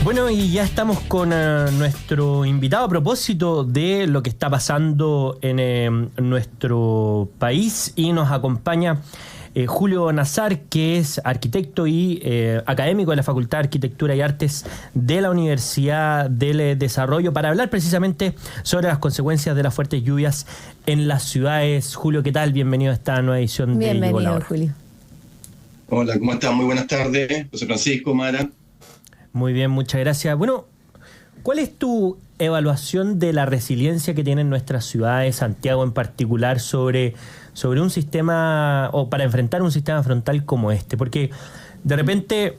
Bueno, y ya estamos con nuestro invitado a propósito de lo que está pasando en nuestro país, y nos acompaña Julio Nazar, que es arquitecto y académico de la Facultad de Arquitectura y Artes de la Universidad del Desarrollo, para hablar precisamente sobre las consecuencias de las fuertes lluvias en las ciudades. Julio, ¿qué tal? Bienvenido a esta nueva edición de Llegó la Hora. Julio. Hola, ¿cómo están? Muy buenas tardes. José Francisco, Mara. Muy bien, muchas gracias. Bueno, ¿cuál es tu evaluación de la resiliencia que tienen nuestras ciudades, Santiago en particular, sobre un sistema, o para enfrentar un sistema frontal como este? Porque de repente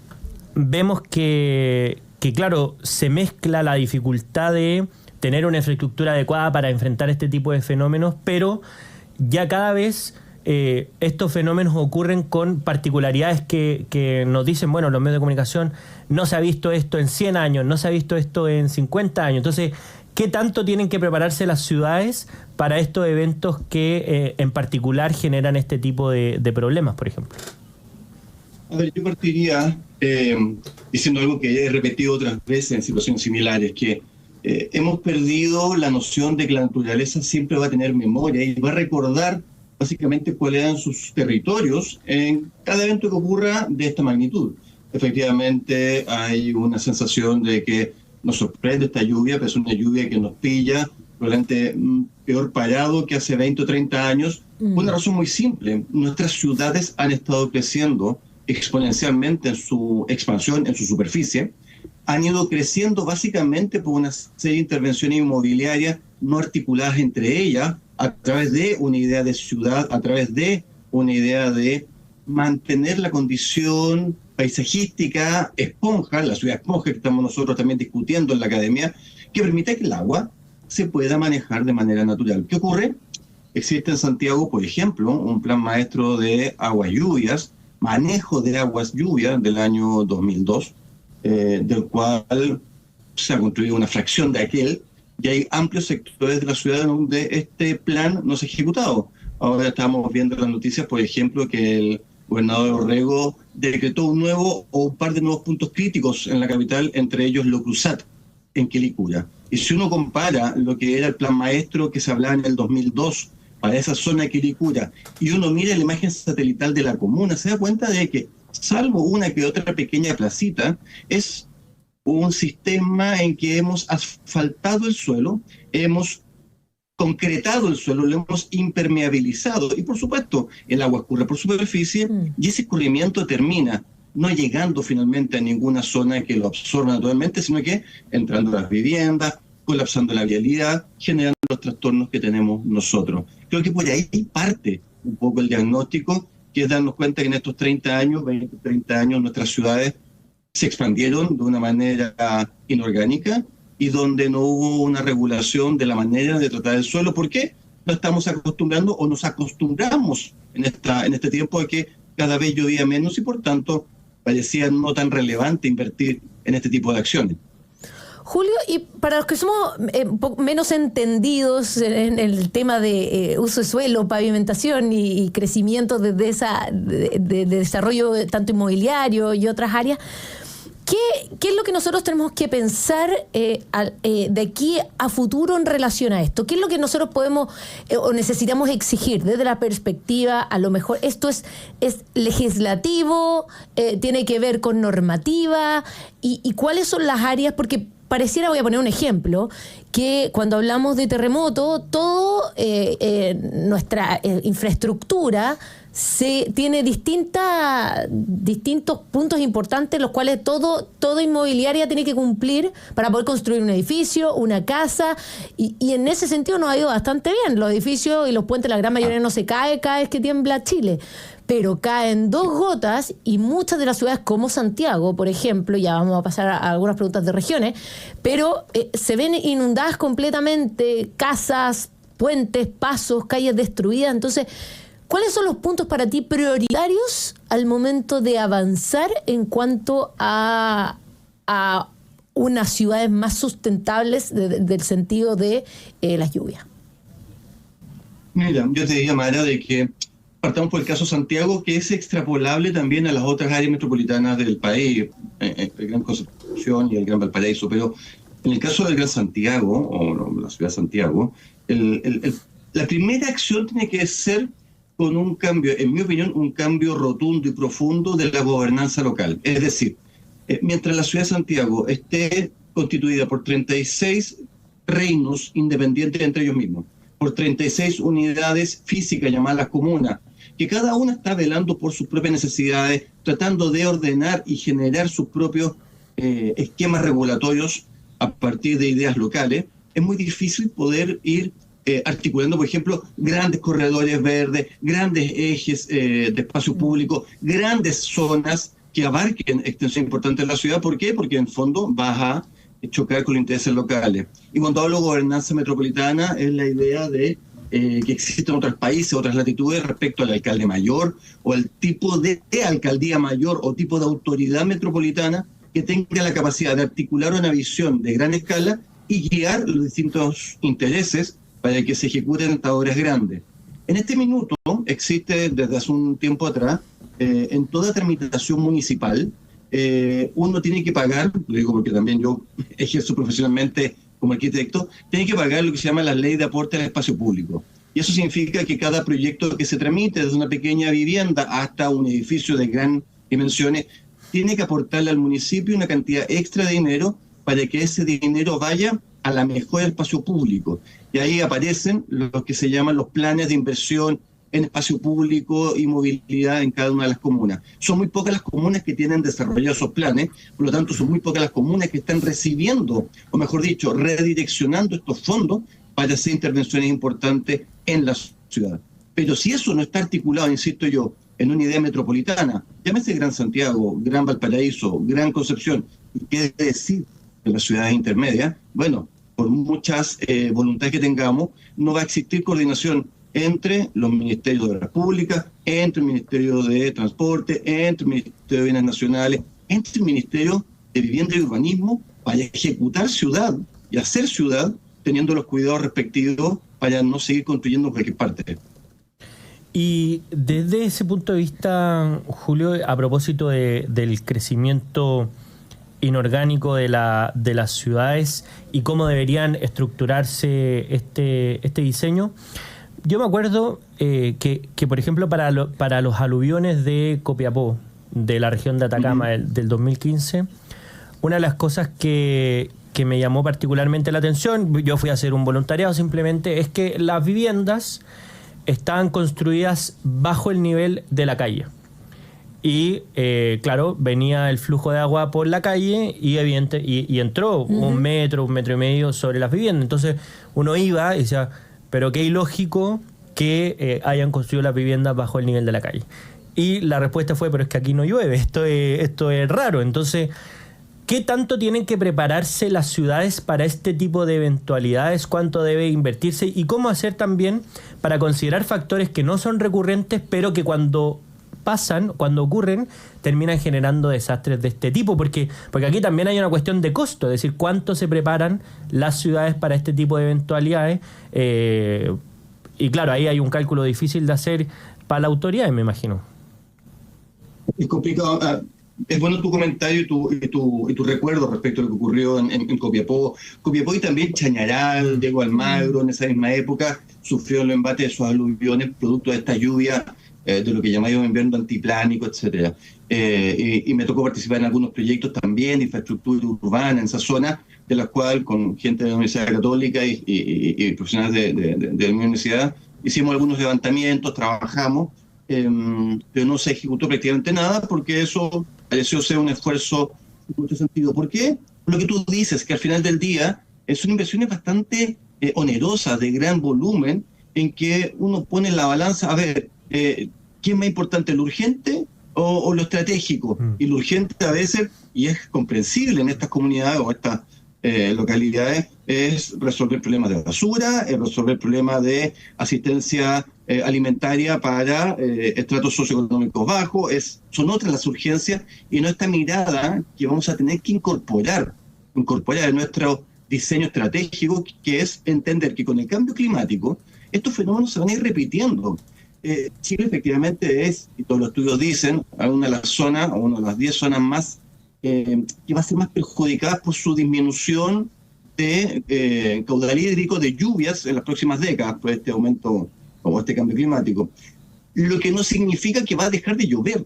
vemos que claro, se mezcla la dificultad de tener una infraestructura adecuada para enfrentar este tipo de fenómenos, pero ya cada vez estos fenómenos ocurren con particularidades que nos dicen, bueno, los medios de comunicación, no se ha visto esto en 100 años, no se ha visto esto en 50 años. Entonces, ¿qué tanto tienen que prepararse las ciudades para estos eventos que en particular generan este tipo de problemas, por ejemplo? A ver, yo partiría diciendo algo que ya he repetido otras veces en situaciones similares, que hemos perdido la noción de que la naturaleza siempre va a tener memoria y va a recordar básicamente cuáles eran sus territorios en cada evento que ocurra de esta magnitud. Efectivamente, hay una sensación de que nos sorprende esta lluvia, pero es una lluvia que nos pilla probablemente peor parado que hace 20 o 30 años, por una razón muy simple. Nuestras ciudades han estado creciendo exponencialmente en su expansión, en su superficie, han ido creciendo básicamente por una serie de intervenciones inmobiliarias no articuladas entre ellas, a través de una idea de ciudad, a través de una idea de mantener la condición paisajística esponja, la ciudad esponja que estamos nosotros también discutiendo en la academia, que permite que el agua se pueda manejar de manera natural. ¿Qué ocurre? Existe en Santiago, por ejemplo, un plan maestro de aguas lluvias, manejo de aguas lluvias del año 2002, del cual se ha construido una fracción de aquel, y hay amplios sectores de la ciudad donde este plan no se ha ejecutado. Ahora estamos viendo las noticias, por ejemplo, que el gobernador Orrego decretó un par de nuevos puntos críticos en la capital, entre ellos Lo Cruzat, en Quilicura. Y si uno compara lo que era el plan maestro que se hablaba en el 2002 para esa zona de Quilicura, y uno mira la imagen satelital de la comuna, se da cuenta de que, salvo una que otra pequeña placita, es un sistema en que hemos asfaltado el suelo, hemos concretado el suelo, lo hemos impermeabilizado, y por supuesto el agua escurre por superficie y ese escurrimiento termina no llegando finalmente a ninguna zona que lo absorba naturalmente, sino que entrando a las viviendas, colapsando la vialidad, generando los trastornos que tenemos nosotros. Creo que por ahí parte un poco el diagnóstico, que es darnos cuenta que en estos 30 años, 20, 30 años, nuestras ciudades se expandieron de una manera inorgánica y donde no hubo una regulación de la manera de tratar el suelo. ¿Por qué? No estamos acostumbrando o nos acostumbramos en este tiempo a que cada vez llovía menos y por tanto parecía no tan relevante invertir en este tipo de acciones. Julio, y para los que somos un poco menos entendidos en el tema de uso de suelo, pavimentación y crecimiento de desarrollo tanto inmobiliario y otras áreas, ¿qué es lo que nosotros tenemos que pensar de aquí a futuro en relación a esto? ¿Qué es lo que nosotros podemos o necesitamos exigir desde la perspectiva, a lo mejor esto es legislativo, tiene que ver con normativa, y cuáles son las áreas? Porque pareciera, voy a poner un ejemplo, que cuando hablamos de terremoto, todo nuestra infraestructura tiene distintos puntos importantes, los cuales toda inmobiliaria tiene que cumplir para poder construir un edificio, una casa, y en ese sentido nos ha ido bastante bien. Los edificios y los puentes, la gran mayoría no se cae cada vez que tiembla Chile, pero caen 2 gotas y muchas de las ciudades como Santiago, por ejemplo, ya vamos a pasar a algunas preguntas de regiones, pero se ven inundadas completamente, casas, puentes, pasos, calles destruidas. Entonces, ¿cuáles son los puntos para ti prioritarios al momento de avanzar en cuanto a unas ciudades más sustentables del sentido de las lluvias? Mira, yo te diría, Mara, de que partamos por el caso Santiago, que es extrapolable también a las otras áreas metropolitanas del país. Concepción y el Gran Valparaíso, pero en el caso del Gran Santiago, o la ciudad de Santiago, la primera acción tiene que ser con un cambio, en mi opinión, un cambio rotundo y profundo de la gobernanza local. Es decir, mientras la ciudad de Santiago esté constituida por 36 reinos independientes entre ellos mismos, por 36 unidades físicas llamadas comunas, que cada una está velando por sus propias necesidades, tratando de ordenar y generar sus propios esquemas regulatorios a partir de ideas locales, es muy difícil poder ir articulando, por ejemplo, grandes corredores verdes, grandes ejes de espacio público, grandes zonas que abarquen extensión importante de la ciudad. ¿Por qué? Porque en el fondo vas a chocar con los intereses locales. Y cuando hablo de gobernanza metropolitana, es la idea de que existen otros países, otras latitudes respecto al alcalde mayor o al tipo de alcaldía mayor o tipo de autoridad metropolitana que tenga la capacidad de articular una visión de gran escala y guiar los distintos intereses para que se ejecuten estas obras grandes. En este minuto existe desde hace un tiempo atrás, en toda tramitación municipal, uno tiene que pagar, lo digo porque también yo ejerzo profesionalmente como arquitecto, tiene que pagar lo que se llama la ley de aporte al espacio público. Y eso significa que cada proyecto que se tramite, desde una pequeña vivienda hasta un edificio de gran dimensiones, tiene que aportarle al municipio una cantidad extra de dinero para que ese dinero vaya a la mejora del espacio público. Y ahí aparecen los que se llaman los planes de inversión en espacio público y movilidad en cada una de las comunas. Son muy pocas las comunas que tienen desarrollados esos planes, por lo tanto son muy pocas las comunas que están recibiendo, o mejor dicho, redireccionando estos fondos para hacer intervenciones importantes en la ciudad. Pero si eso no está articulado, insisto yo, en una idea metropolitana, llámese Gran Santiago, Gran Valparaíso, Gran Concepción, ¿qué decir de las ciudades intermedias? Bueno, por muchas voluntades que tengamos, no va a existir coordinación entre los ministerios de Obras Públicas, entre el Ministerio de Transporte, entre el Ministerio de Bienes Nacionales, entre el Ministerio de Vivienda y Urbanismo, para ejecutar ciudad y hacer ciudad, teniendo los cuidados respectivos para no seguir construyendo en cualquier parte. Y desde ese punto de vista, Julio, a propósito del crecimiento inorgánico de las ciudades y cómo deberían estructurarse este diseño, yo me acuerdo que por ejemplo, para los aluviones de Copiapó, de la región de Atacama del 2015, una de las cosas que me llamó particularmente la atención, yo fui a hacer un voluntariado simplemente, es que las viviendas estaban construidas bajo el nivel de la calle. Y claro, venía el flujo de agua por la calle y entró un metro y medio sobre las viviendas. Entonces uno iba y decía, pero qué ilógico que hayan construido las viviendas bajo el nivel de la calle. Y la respuesta fue, pero es que aquí no llueve, esto es raro. Entonces, ¿qué tanto tienen que prepararse las ciudades para este tipo de eventualidades? ¿Cuánto debe invertirse? ¿Y cómo hacer también para considerar factores que no son recurrentes, pero que cuando pasan, cuando ocurren, terminan generando desastres de este tipo? Porque aquí también hay una cuestión de costo, es decir, cuánto se preparan las ciudades para este tipo de eventualidades. Y claro, ahí hay un cálculo difícil de hacer para la autoridad, me imagino. Es complicado. Es bueno tu comentario y tu recuerdo respecto a lo que ocurrió en Copiapó. Copiapó y también Chañaral, Diego Almagro, en esa misma época, sufrió el embate de sus aluviones producto de esta lluvia, de lo que llamábamos invierno antiplánico, etcétera. Y me tocó participar en algunos proyectos también de infraestructura urbana en esa zona, de la cual con gente de la Universidad Católica y profesionales de la universidad hicimos algunos levantamientos, trabajamos, pero no se ejecutó prácticamente nada porque eso pareció ser un esfuerzo en mucho sentido. ¿Por qué? Por lo que tú dices, que al final del día son inversiones bastante onerosas, de gran volumen, en que uno pone en la balanza, a ver, ¿qué es más importante, lo urgente o lo estratégico? Y lo urgente a veces, y es comprensible en estas comunidades o estas localidades, es resolver problemas de basura, es resolver problemas de asistencia alimentaria para estratos socioeconómicos bajos, son otras las urgencias, y no esta mirada que vamos a tener que incorporar en nuestro diseño estratégico, que es entender que con el cambio climático estos fenómenos se van a ir repitiendo. Chile efectivamente es, y todos los estudios dicen, una de las zonas, o una de las 10 zonas más que va a ser más perjudicada por su disminución de caudal hídrico, de lluvias en las próximas décadas, por este aumento o este cambio climático. Lo que no significa que va a dejar de llover.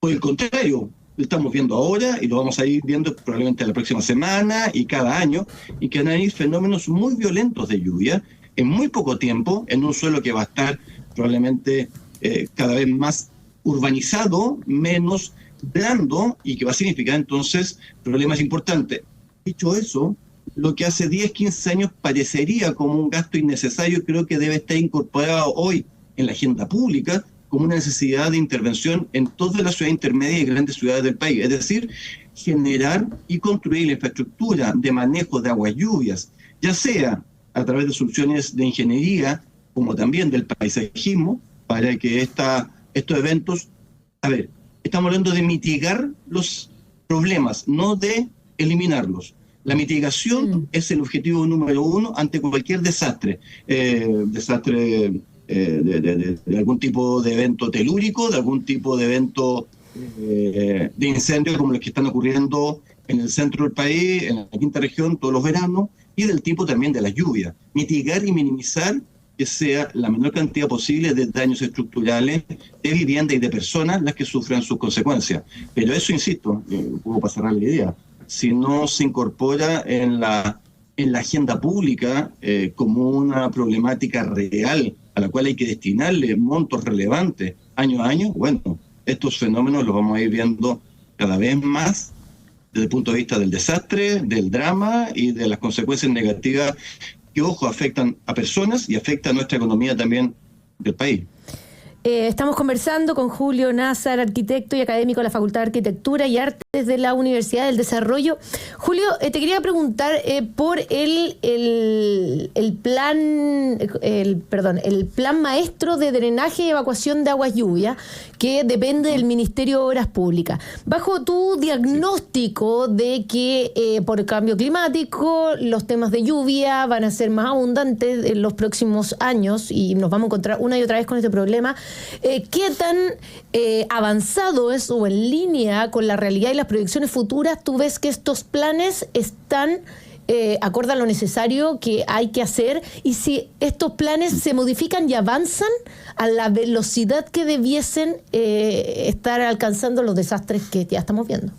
Por el contrario, lo estamos viendo ahora y lo vamos a ir viendo probablemente la próxima semana y cada año, y que van a ir fenómenos muy violentos de lluvia en muy poco tiempo, en un suelo que va a estar probablemente cada vez más urbanizado, menos blando, y que va a significar entonces problemas importantes. Dicho eso, lo que hace 10, 15 años parecería como un gasto innecesario, creo que debe estar incorporado hoy en la agenda pública como una necesidad de intervención en todas las ciudades intermedias y grandes ciudades del país. Es decir, generar y construir la infraestructura de manejo de aguas lluvias, ya sea a través de soluciones de ingeniería, como también del paisajismo, para que estos eventos, estamos hablando de mitigar los problemas, no de eliminarlos. La mitigación es el objetivo número 1 ante cualquier desastre. De algún tipo de evento telúrico, de algún tipo de evento de incendio como los que están ocurriendo en el centro del país, en la quinta región, todos los veranos, y del tipo también de la lluvia. Mitigar y minimizar que sea la menor cantidad posible de daños estructurales de vivienda y de personas las que sufran sus consecuencias. Pero eso, insisto, puedo pasar a la idea, si no se incorpora en la agenda pública como una problemática real a la cual hay que destinarle montos relevantes año a año, bueno, estos fenómenos los vamos a ir viendo cada vez más desde el punto de vista del desastre, del drama y de las consecuencias negativas que, ojo, afectan a personas y afectan a nuestra economía también del país. Estamos conversando con Julio Nazar, arquitecto y académico de la Facultad de Arquitectura y Artes de la Universidad del Desarrollo. Julio, te quería preguntar por el plan maestro de drenaje y evacuación de aguas lluvia, que depende del Ministerio de Obras Públicas. Bajo tu diagnóstico de que por el cambio climático los temas de lluvia van a ser más abundantes en los próximos años y nos vamos a encontrar una y otra vez con este problema, ¿qué tan avanzado es o en línea con la realidad y las proyecciones futuras tú ves que estos planes están acorde a lo necesario que hay que hacer, y si estos planes se modifican y avanzan a la velocidad que debiesen estar alcanzando los desastres que ya estamos viendo?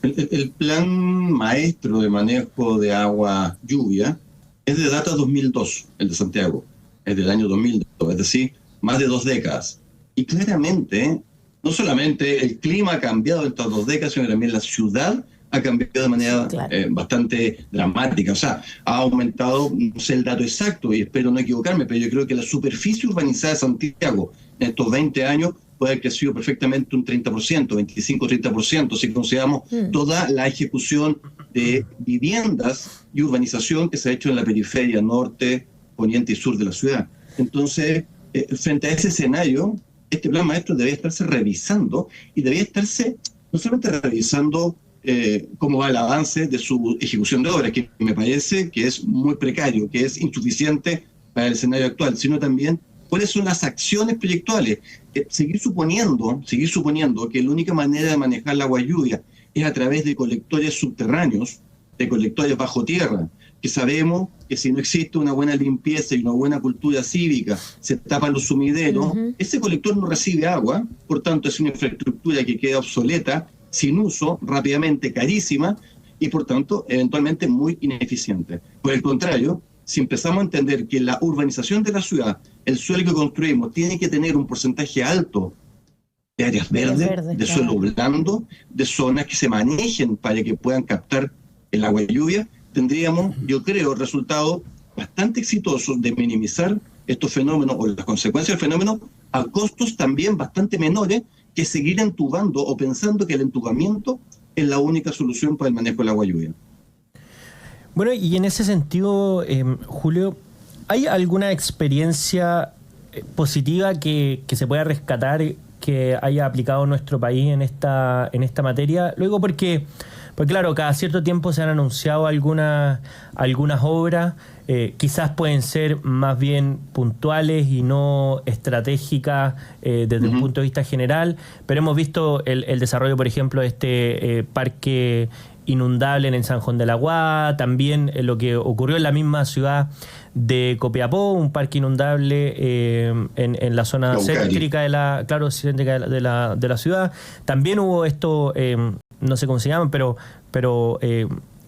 El plan maestro de manejo de agua lluvia es de data 2002, el de Santiago, es del año 2002, es decir, más de 2 décadas. Y claramente, no solamente el clima ha cambiado en estas 2 décadas, sino también la ciudad ha cambiado de manera bastante dramática. O sea, ha aumentado, no sé el dato exacto y espero no equivocarme, pero yo creo que la superficie urbanizada de Santiago en estos 20 años puede haber crecido perfectamente un 30%, 25-30%, si consideramos toda la ejecución de viviendas y urbanización que se ha hecho en la periferia norte, poniente y sur de la ciudad. Entonces, frente a ese escenario, este plan maestro debía estarse revisando, y debía estarse no solamente revisando cómo va el avance de su ejecución de obras, que me parece que es muy precario, que es insuficiente para el escenario actual, sino también cuáles son las acciones proyectuales. Seguir suponiendo que la única manera de manejar el agua lluvia es a través de colectores subterráneos, de colectores bajo tierra, que sabemos que si no existe una buena limpieza y una buena cultura cívica, se tapan los sumideros, ese colector no recibe agua, por tanto es una infraestructura que queda obsoleta, sin uso, rápidamente carísima y por tanto eventualmente muy ineficiente. Por el contrario, si empezamos a entender que la urbanización de la ciudad, el suelo que construimos, tiene que tener un porcentaje alto de áreas verdes, de suelo blando, de zonas que se manejen para que puedan captar el agua de lluvia, tendríamos, yo creo, resultados bastante exitosos de minimizar estos fenómenos o las consecuencias del fenómeno a costos también bastante menores que seguir entubando o pensando que el entubamiento es la única solución para el manejo del agua lluvia. Bueno, y en ese sentido, Julio, ¿hay alguna experiencia positiva que se pueda rescatar que haya aplicado nuestro país en esta materia? Luego porque Pues claro, cada cierto tiempo se han anunciado algunas obras, quizás pueden ser más bien puntuales y no estratégicas desde un punto de vista general, pero hemos visto el desarrollo, por ejemplo, de este parque inundable en el San Juan de la Guada, también lo que ocurrió en la misma ciudad de Copiapó, un parque inundable en la zona céntrica de la ciudad. También hubo esto, no sé cómo se llaman, pero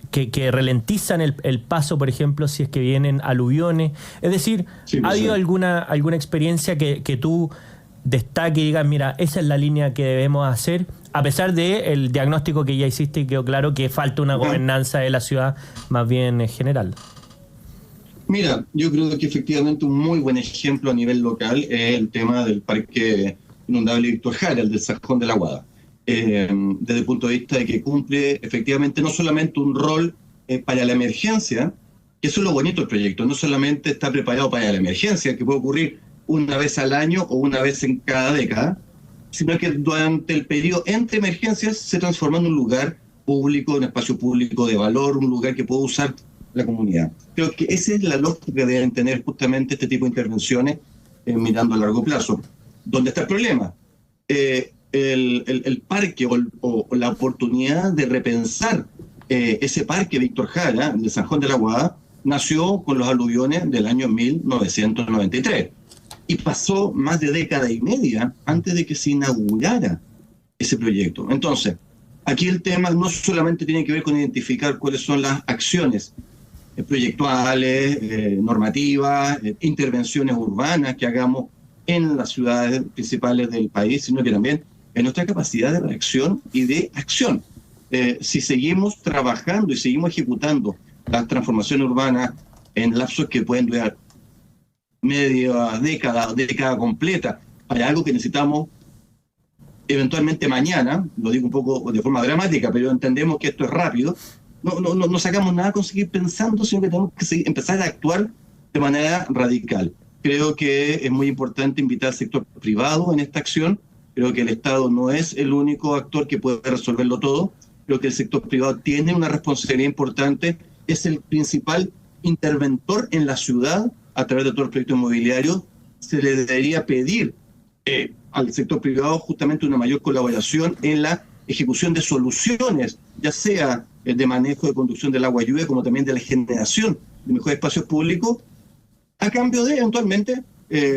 que ralentizan el paso, por ejemplo, si es que vienen aluviones. Es decir, sí, ¿ha habido alguna experiencia que tú destaque y digas, mira, esa es la línea que debemos hacer, a pesar del diagnóstico que ya hiciste y quedó claro que falta una gobernanza de la ciudad más bien general? Mira, yo creo que efectivamente un muy buen ejemplo a nivel local es el tema del parque inundable Víctor Jara, el del San Juan de la Guada. Desde el punto de vista de que cumple efectivamente no solamente un rol para la emergencia, que eso es lo bonito del proyecto, no solamente está preparado para la emergencia, que puede ocurrir una vez al año o una vez en cada década, sino que durante el periodo entre emergencias se transforma en un lugar público, un espacio público de valor, un lugar que puede usar la comunidad. Creo que esa es la lógica que deben tener justamente este tipo de intervenciones mirando a largo plazo. ¿Dónde está el problema? El parque o la oportunidad de repensar ese parque Víctor Jara, de San Juan de la Guada, nació con los aluviones del año 1993 y pasó más de década y media antes de que se inaugurara ese proyecto. Entonces, aquí el tema no solamente tiene que ver con identificar cuáles son las acciones proyectuales, normativas, intervenciones urbanas que hagamos en las ciudades principales del país, sino que también en nuestra capacidad de reacción y de acción. Si seguimos trabajando y seguimos ejecutando las transformaciones urbanas en lapsos que pueden durar media década, década completa, para algo que necesitamos eventualmente mañana, lo digo un poco de forma dramática, pero entendemos que esto es rápido, no sacamos nada con seguir pensando, sino que tenemos que empezar a actuar de manera radical. Creo que es muy importante invitar al sector privado en esta acción. Creo que el Estado no es el único actor que puede resolverlo todo. Creo que el sector privado tiene una responsabilidad importante, es el principal interventor en la ciudad a través de todo el proyecto inmobiliario. Se le debería pedir al sector privado justamente una mayor colaboración en la ejecución de soluciones, ya sea de manejo de conducción del agua lluvia, como también de la generación de mejores espacios públicos, a cambio de eventualmente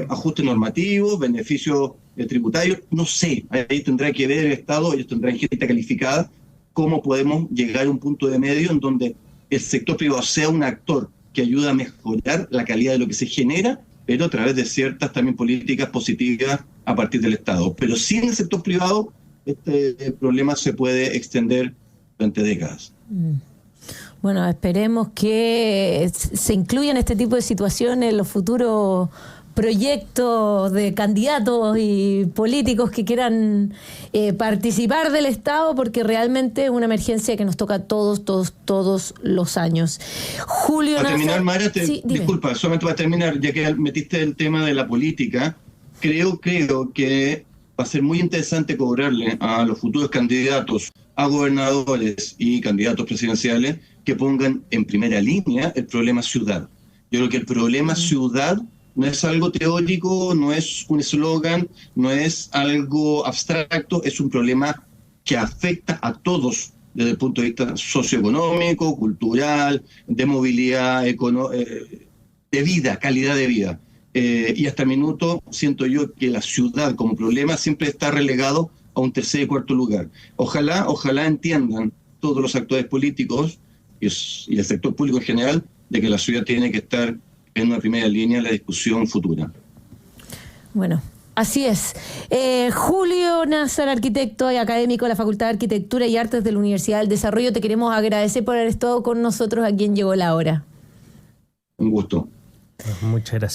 ajustes normativos, beneficios tributarios, no sé, ahí tendrá que ver el Estado, ellos tendrán gente calificada, cómo podemos llegar a un punto de medio en donde el sector privado sea un actor que ayuda a mejorar la calidad de lo que se genera, pero a través de ciertas también políticas positivas a partir del Estado. Pero sin el sector privado, este problema se puede extender durante décadas. Bueno, esperemos que se incluyan este tipo de situaciones en los futuros proyectos de candidatos y políticos que quieran participar del Estado, porque realmente es una emergencia que nos toca a todos los años. Julio Para terminar, Mara, sí, disculpa, solamente para terminar, ya que metiste el tema de la política, creo que va a ser muy interesante cobrarle a los futuros candidatos, a gobernadores y candidatos presidenciales, que pongan en primera línea el problema ciudad. Yo creo que el problema ciudad no es algo teórico, no es un eslogan, no es algo abstracto, es un problema que afecta a todos desde el punto de vista socioeconómico, cultural, de movilidad, de vida, calidad de vida. Y hasta el minuto siento yo que la ciudad como problema siempre está relegado a un tercer y cuarto lugar. Ojalá entiendan todos los actores políticos y el sector público en general de que la ciudad tiene que estar en una primera línea en la discusión futura. Bueno, así es. Julio Nazar, arquitecto y académico de la Facultad de Arquitectura y Artes de la Universidad del Desarrollo, te queremos agradecer por haber estado con nosotros aquí en Llegó la Hora. Un gusto. Muchas gracias.